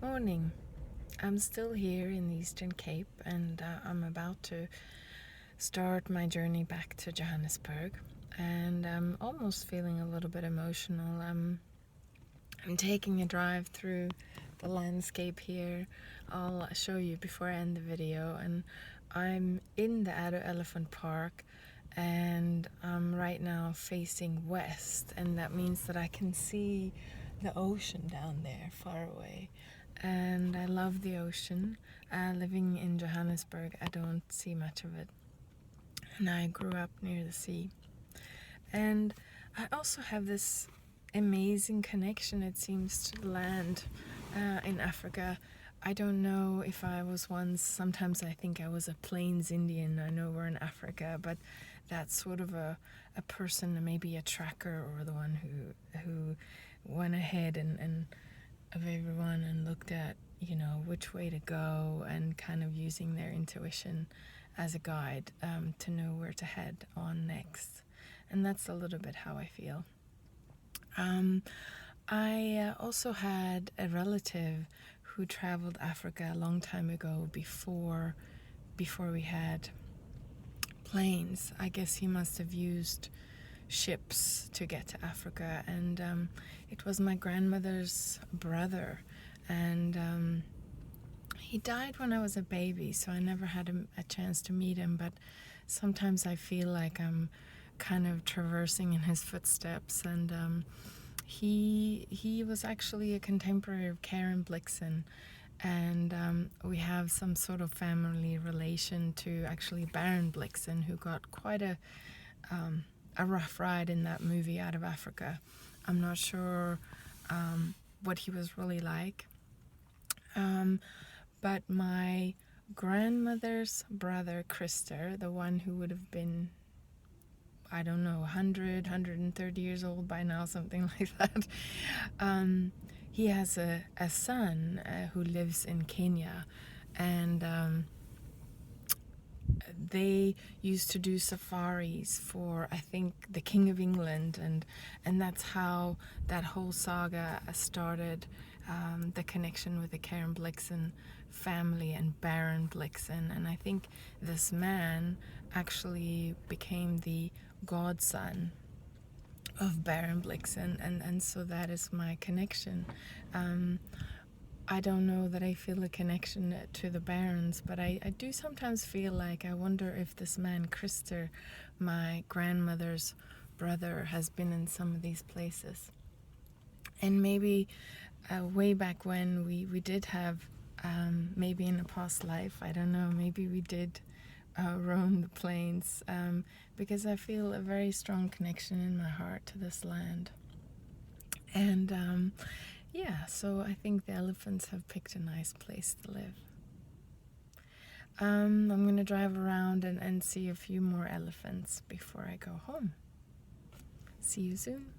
Morning. I'm still here in the Eastern Cape and I'm about to start my journey back to Johannesburg, and I'm almost feeling a little bit emotional. I'm taking a drive through the landscape here. I'll show you before I end the video, and I'm in the Addo Elephant Park, and I'm right now facing west, and that means that I can see the ocean down there far away. And I love the ocean. Living in Johannesburg, I don't see much of it, and I grew up near the sea. And I also have this amazing connection, it seems, to the land in Africa. I don't know if I was once, sometimes I think I was a Plains Indian. I know we're in Africa, but that's sort of a person, maybe a tracker, or the one who went ahead and of everyone and looked at, which way to go, and kind of using their intuition as a guide to know where to head on next. And that's a little bit how I feel. I also had a relative who traveled Africa a long time ago, before we had planes. I guess he must have used ships to get to Africa, and it was my grandmother's brother, and he died when I was a baby, so I never had a chance to meet him, but sometimes I feel like I'm kind of traversing in his footsteps. And he was actually a contemporary of Karen Blixen, and we have some sort of family relation to actually Baron Blixen, who got quite a rough ride in that movie Out of Africa. I'm not sure what he was really like, but my grandmother's brother, Christer, the one who would have been, I don't know, 130 years old by now, something like that. He has a son who lives in Kenya, and they used to do safaris for, I think, the King of England, and that's how that whole saga started, the connection with the Karen Blixen family and Baron Blixen. And I think this man actually became the godson of Baron Blixen, and so that is my connection. I don't know that I feel a connection to the Barons, but I do sometimes feel like, I wonder if this man Christer, my grandmother's brother, has been in some of these places. And maybe way back when we did have, maybe in a past life, I don't know, maybe we did roam the plains, because I feel a very strong connection in my heart to this land. And yeah, so I think the elephants have picked a nice place to live. I'm going to drive around and see a few more elephants before I go home. See you soon.